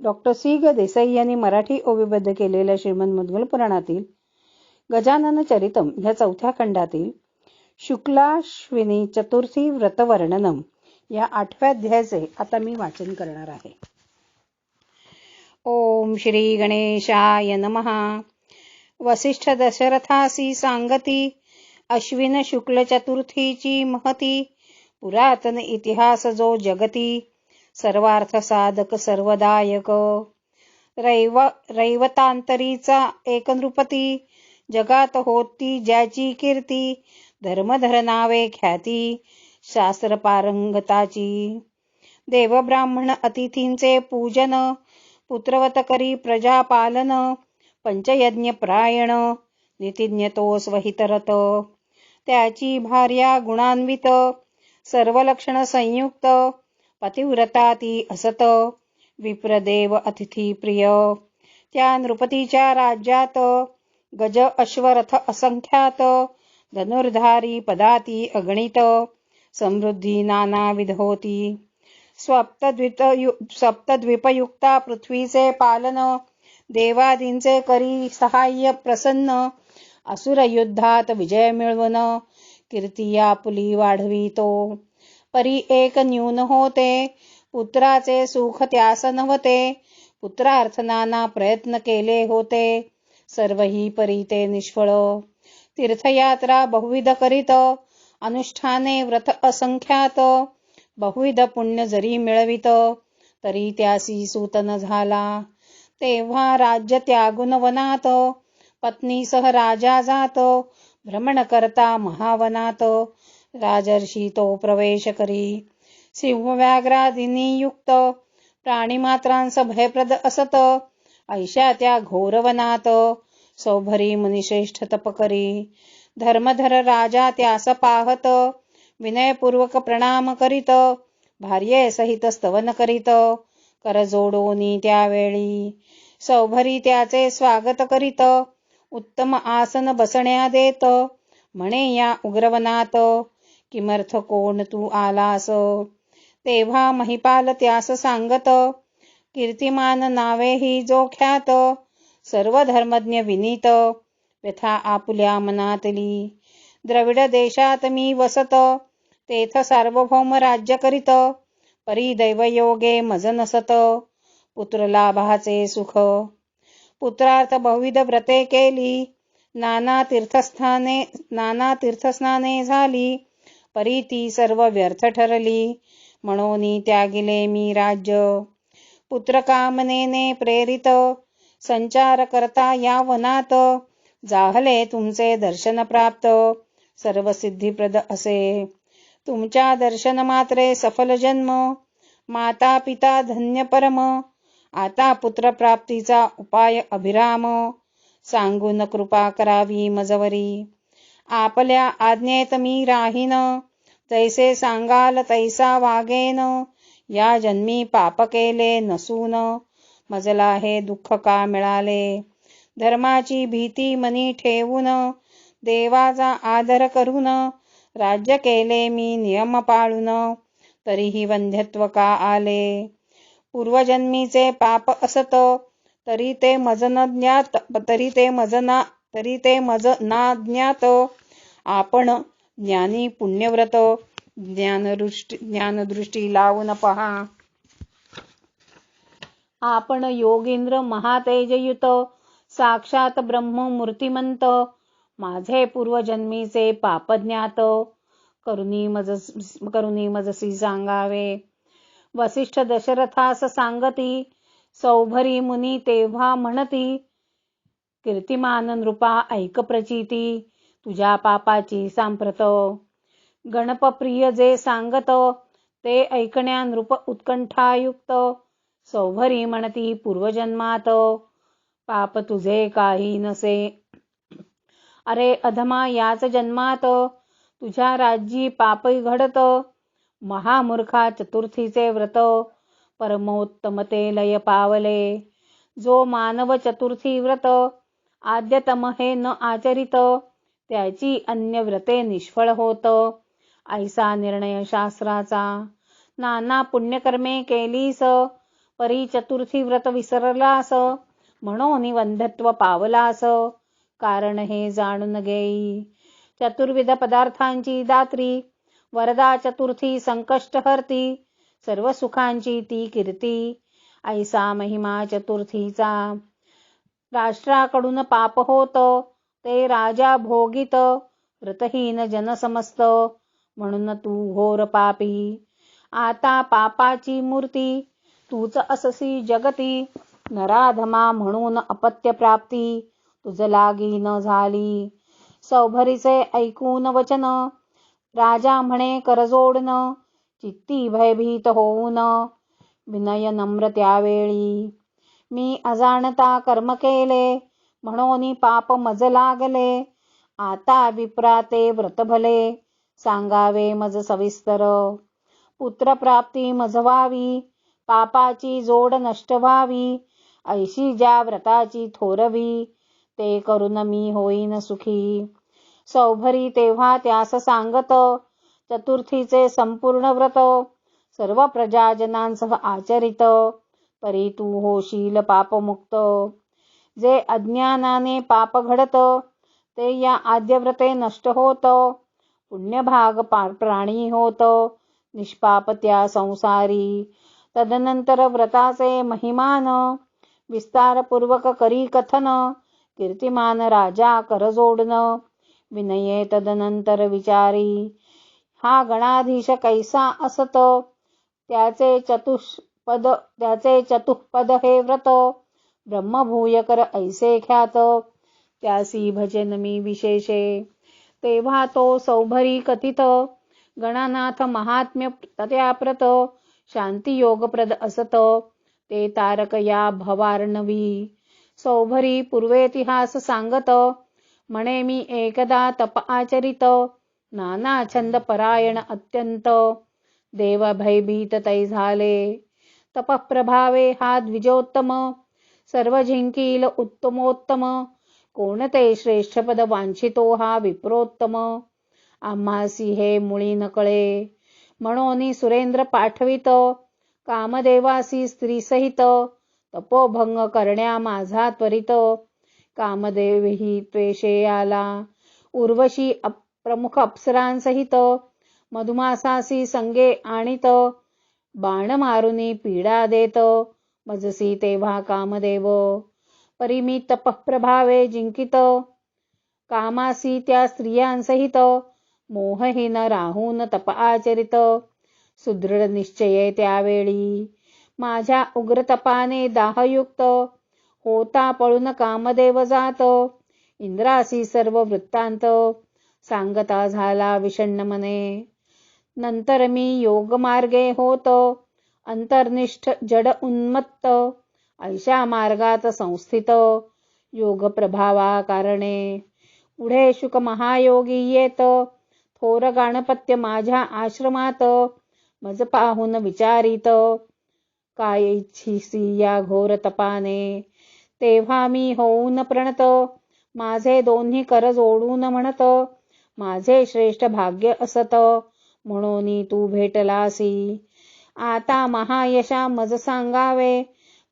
Doctor C ग देसाई यांनी मराठी ओवीबद्ध केलेल्या श्रीमद मुद्गल पुराणातील गजानन चरितम ह्या 4थ्या खंडातील शुक्लाश्विनी चतुर्थी व्रतवर्णनम या 8व्या अध्यायाचे आता मी वाचन करणार आहे. ओम श्री गणेशाय नमः. वसिष्ठ दशरथासी सांगती अश्विन शुक्ल चतुर्थीची महती. पुरातन इतिहास जो जगती सर्वार्थ साधक सर्वदायक. रैवतांतरीचा एक नृपती जगात होती ज्याची कीर्ती. धर्मधर नावे ख्याती शास्त्र पारंगताची. देव ब्राह्मण अतिथींचे पूजन पुत्रवत करी प्रजापालन. पंचयज्ञ प्रायण नितिज्ञ तो स्वहितरत. त्याची भार्या गुणान्वित सर्व लक्षण संयुक्त. पतिव्रता ती असत विप्रदेव अतिथी प्रिय. त्या नृपतीच्या राज्यात गज अश्वरथ असंख्यात. धनुर्धारी पदाती अगणित समृद्धी नानाविध होती. सप्तद्वीपयुक्ता पृथ्वीचे पालन. देवादींचे करी सहाय्य प्रसन्न. असुर युद्धात विजय मिळवून कीर्ती आपुली वाढवितो. परी एक न्यून होते पुत्राचे सुख त्यास नव्हते. पुत्रार्थ नाना प्रयत्न केले होते सर्वही परी ते निष्फळ. तीर्थयात्रा बहुविध करीत अनुष्ठाने व्रत असंख्यात. बहुविध पुण्य जरी मिळवित तरी त्यासी सूत न झाला. तेव्हा राज्य त्यागून वनात पत्नीसह राजा जात. भ्रमण करता महावनात राजर्षी तो प्रवेश करी. सिंह व्याघ्रादींनी युक्त प्राणीमात्रांस भयप्रद असत. ऐशा त्या घोरवनात सौभरी मुनिश्रेष्ठ तप करी. धर्मधर राजा त्यास पाहत विनयपूर्वक प्रणाम करीत. भार्ये सहित स्तवन करीत कर जोडोनी त्यावेळी. सौभरी त्याचे स्वागत करीत उत्तम आसन बसण्या देत. म्हणे या उग्रवनात किमर्थ कोण तू आलास. तेव्हा महिपाल त्यास सांगत कीर्तिमान नावे ही जो ख्यात. सर्व धर्मज्ञ विनीत व्यथा आपुल्या मनातली. द्रविड देशात मी वसत तेथ सार्वभौम राज्य करीत. परी दैवयोगे मज नसत पुत्र लाभाचे सुख. पुत्रार्थ बहुविध व्रते केली नाना तीर्थस्नाने झाली. परी ती सर्व व्यर्थ ठरली म्हणून त्यागिले मी राज्य. पुत्रकामनेने प्रेरित संचार करता या वनात. जाहले तुमचे दर्शन प्राप्त सर्व सिद्धिप्रद असे. तुमच्या दर्शन मात्रे सफल जन्म माता पिता धन्य परम. आता पुत्रप्राप्तीचा उपाय अभिराम सांगून कृपा करावी मजवरी. आपल्या आज्ञेत मी राहीन जैसे सांगाल तैसा वागेन. या जन्मी पाप केले नसून मजला हे दुःख का मिळाले. धर्माची भीती मनी ठेवून देवाचा आदर करून. राज्य केले मी नियम पाळून तरीही वंध्यत्व का आले. पूर्वजन्मीचे पाप असत तरी ते मज ना ज्ञात. आपण ज्ञानी पुण्यव्रत ज्ञानदृष्टी लावून पहा. आपण योगींद्र महातेजयुत साक्षात ब्रह्म मूर्तिमंत. माझे पूर्वजन्मीचे पाप ज्ञात करुणी मजसी सांगावे. वसिष्ठ दशरथास सांगती सौभरी मुनी तेव्हा म्हणती. कीर्तिमान नृपा ऐक प्रचिती तुझ्या पापाची सांप्रत. गणपप्रिय जे सांगत ते ऐकण्या नृप उत्कंठायुक्त. सौभरी म्हणती पूर्वजन्मात पाप तुझे काही नसे. अरे अधमा याच जन्मात तुझ्या राज्यी पाप घडत. महामूर्खा चतुर्थीचे व्रत परमोत्तम ते लय पावले. जो मानव चतुर्थी व्रत आद्यतम हे न आचरित त्याची अन्य व्रते निष्फळ होत. ऐसा निर्णय शास्त्राचा. नाना पुण्यकर्मे केलीस परी चतुर्थी व्रत विसरलास, म्हणून वंध्यत्व पावलास, कारण हे जाणून घेई. चतुर्विध पदार्थांची दात्री, वरदा चतुर्थी संकष्ट हरती, सर्व सुखांची ती कीर्ती, ऐसा महिमा चतुर्थीचा. राष्ट्राकडून पाप होत, ते राजा भोगित, व्रतहीन जन समस्त, म्हणून तू घोर पापी. आता पापाची मूर्ती, तूच अससी जगती, नराधमा म्हणून अपत्य प्राप्ती, तुझ लागी न झाली. सौभरीचे ऐकून वचन, राजा म्हणे करजोडन, चित्ती भयभीत होऊन, विनय नम्र त्यावेळी. मी अजाणता कर्म केले, म्हणून पाप मज लागले, आता विप्राते व्रत भले, सांगावे मज सविस्तर. पुत्रप्राप्ती मज व्हावी, पापाची जोड नष्ट व्हावी, ऐशी ज्या व्रताची थोरवी, ते करून मी होईन सुखी. सौभरी तेव्हा त्यास सांगत, चतुर्थीचे संपूर्ण व्रत, सर्व प्रजाजनांसह आचरित, परी तू होशील पापमुक्त. जे अज्ञानाने पाप घडत, ते या आद्यव्रते नष्ट होत, पुण्यभाग प्राणी होत, निष्पाप त्या संसारी. तदनंतर व्रताचे महिमान, विस्तारपूर्वक करी कथन, कीर्तिमान राजा करजोडन, विनये तदनंतर विचारी. हा गणाधीश कैसा असत, त्याचे चतुःपद हे व्रत, ब्रह्मभूय कर ऐसे ख्यात, त्यासी भजन मी विशेषे. तेव्हा तो सौभरी कथित, गणानाथ महात्म्य त्याप्रत, शांती योगप्रद असत, ते तारक या भवार्णवी. सौभरी पूर्वेतिहास सांगत, म्हणे मी एकदा तप आचरित, नाना छंद परायण अत्यंत, देव भयभीत तै झाले. तपप्रभावे हा द्विजोत्तम, सर्व जिंकील उत्तमोत्तम, कोणते श्रेष्ठपद वांछितो हा विप्रोत्तम. आम्हासी हे मुळी नकळे, म्हणून सुरेंद्र पाठवित, कामदेवासी स्त्रीसहित, तपोभंग करण्या माझा त्वरित. कामदेवही त्वेषे आला, उर्वशी प्रमुख अप्सरांसहित, मधुमासासी संगे आणित, बाण मारुनी पीडा देत, मजसी तेव्हा कामदेव. परी मी तपप्रभावे जिंकित, कामासी त्या स्त्रियांसहित, मोहहीन राहून तप आचरित, सुदृढ निश्चये त्यावेळी. माझ्या उग्र तपाने दाहयुक्त, होता पळून कामदेव जात, इंद्रासी सर्व वृत्तांत, सांगता झाला विषण्ण मने. नंतर मी योगमार्गे होत, अंतर्निष्ठ जड उन्मत्त, ऐशा मार्गात संस्थित, योग प्रभावा कारणे. पुढे शुक महायोगी येत, थोर गणपत्य माझ्या आश्रमात, मज पाहून विचारित, काय इच्छिसी या घोर तपाने. तेव्हा मी होऊन प्रणत, माझे दोन्ही कर जोडून म्हणत, माझे श्रेष्ठ भाग्य असत, म्हणून तू भेटलासी. आता महायशा मज सांगावे,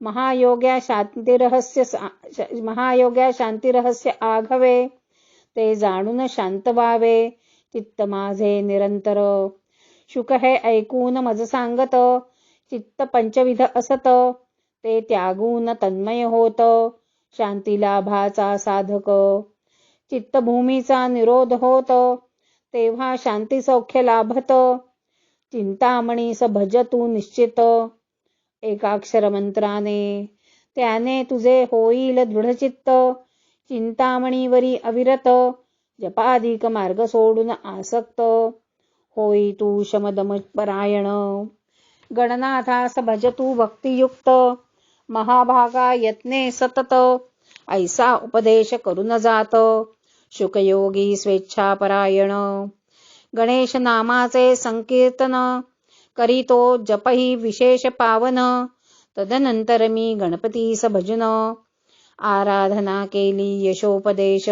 महायोग्या शांतिरहस्य आघवे, ते जाणून शांत व्हावे, चित्त माझे निरंतर. शुक हे ऐकून मज सांगत, चित्त पंचविध असत, ते त्यागून तन्मय होत, शांती लाभाचा साधक. चित्तभूमीचा निरोध होत, तेव्हा शांती सौख्य लाभत, चिंतामणीस भज तू निश्चित, एकाक्षर मंत्राने. त्याने तुझे होईल दृढचित्त, चिंतामणीवरी अविरत, जपाधिक मार्ग सोडून आसक्त, होई तू शमदम परायण. गणनाथास भज तू भक्तियुक्त, महाभागा यत्ने सतत, ऐसा उपदेश करून जात, शुकयोगी स्वेच्छापरायण. गणेश नामाचे संकीर्तन, करीतो जपही विशेष पावन, तदनंतर मी गणपतीस भजन, आराधना केली यशोपदेश.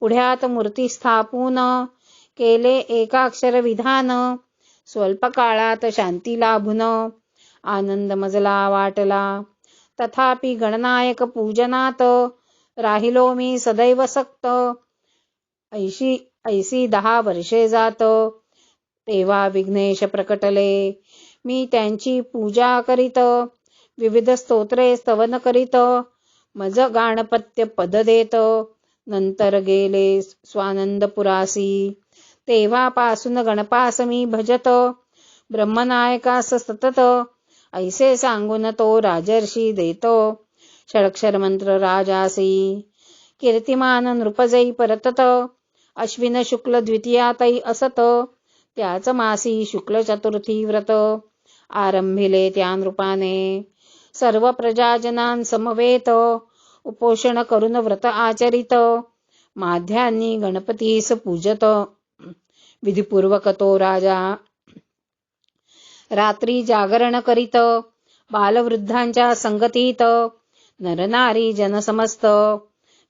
पुढ्यात मूर्ती स्थापून, केले एकाक्षर विधान, स्वल्प काळात शांती लाभून, आनंद मजला वाटला. तथापि गणनायक पूजनात राहिलो मी सदैव सक्त. ऐशी 10 वर्षे जात तेव्हा विघ्नेश प्रकटले. मी त्यांची पूजा करीत विविध स्तोत्रे स्तवन करीत मज गाणपत्य पद देत. नंतर गेले स्वानंदपुरासी तेव्हापासून गणपास मी भजत. ब्रह्मनायकास सतत ऐसे सांगून तो राजर्षी देतो. षडक्षर मंत्र राजासी कीर्तिमान नृपजई परतत. अश्विन शुक्ल द्वितीयातई असत त्याच मासी शुक्ल चतुर्थी व्रत. आरंभिले त्या नृपाने सर्व प्रजाजनां समवेत. उपोषण करून व्रत आचरित माध्यान्नी गणपतीस पूजत. विधिपूर्वक तो राजा रात्री जागरण करीत. बालवृद्धांच्या संगतीत नरनारी जनसमस्त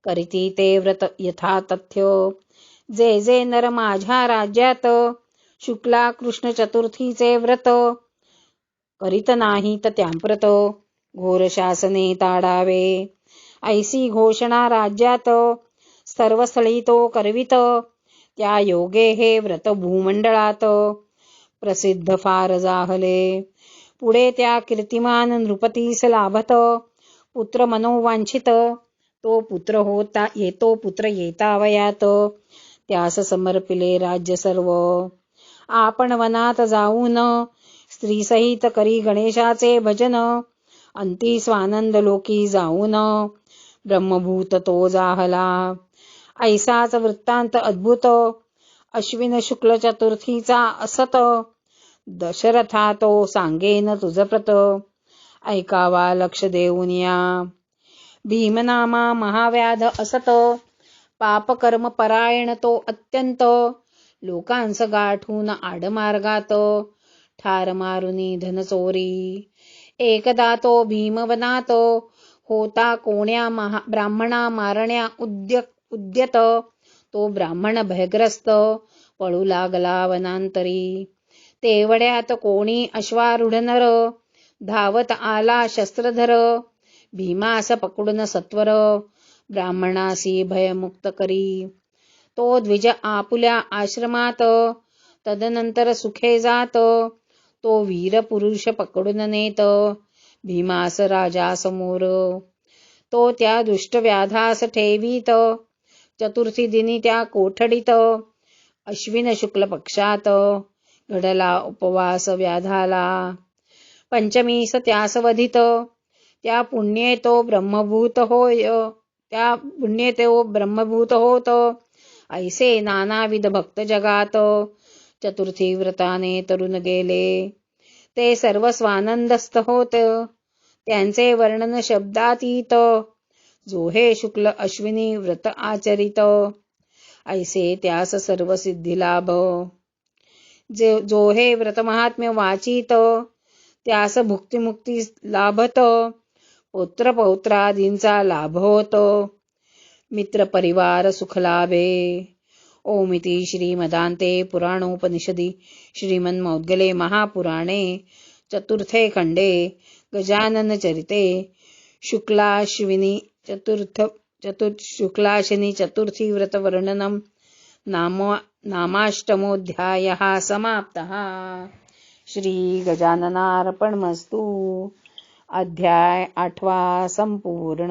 करीती ते व्रत यथा तथ्य. जे जे नर माझ्या राज्यात शुक्ला कृष्ण चतुर्थीचे व्रत करीत नाहीत त्यांप्रत घोर शासने ताडावे. ऐसी घोषणा राज्यात सर्वस्थळी तो करवित. त्या योगे हे व्रत भूमंडळात प्रसिद्ध फार जाहले. पुढे त्या कीर्तिमान नृपतीस लाभत पुत्र मनोवांछित. तो पुत्र येतावयात त्यास समर्पिले राज्य सर्व. आपण वनात जाऊन स्त्रीसहित करी गणेशाचे भजन. अंती स्वानंद लोकी जाऊन ब्रह्मभूत तो जाहला. ऐसाच वृत्तांत अद्भुत अश्विन शुक्ल चतुर्थीचा असत. दशरथा तो सांगेन तुझ प्रत ऐकावा लक्ष देऊन या. भीमनामा महाव्याध असत पापकर्म परायण तो अत्यंत. लोकांस गाठून आडमार्गात ठार मारुनी धनचोरी. एकदा तो भीमवनात होता कोण्या ब्राह्मणा मारण्या उद्यत. तो ब्राह्मण भयग्रस्त पळू लागला वनांतरी. तेवढ्यात कोणी अश्वारूढ नर धावत आला शस्त्रधर. भीमास पकडून सत्वर ब्राह्मणासी भयमुक्त करी. तो द्विज आपुल्या आश्रमात तदनंतर सुखे जात. तो वीर पुरुष पकडून नेत भीमास राजा समोर. तो त्या दुष्ट व्याधास ठेवीत चतुर्थी दिनी त्या कोठडीत. अश्विन शुक्ल पक्षात घडला उपवास व्याधाला. पंचमीस त्यास वधित त्या पुण्ये तो ब्रह्मभूत होत. ऐसे नानाविध भक्त जगात चतुर्थी व्रताने तरुण गेले. ते सर्व स्वानंदस्थ होत त्यांचे वर्णन शब्दातीत. जो हे शुक्ल अश्विनी व्रत आचरित ऐसे त्यास सर्व सिद्धी लाभ. जो हे व्रत महात्म्य वाचित त्यास भुक्तिमुक्ती लाभत. पुत्र पौत्रादींचा लाभ होतो. मित्र परिवार सुख लाभे. ओमिति श्रीमदान्ते पुराणोपनिषदि श्रीमन्मौद्गले महापुराणे चतुर्थे खण्डे गजानन चरिते शुक्लाश्विनी चतुर्थी व्रत वर्णनम नामाष्टमोऽध्यायः समाप्तः. श्री गजाननार्पणमस्तु. अध्याय 8 संपूर्ण.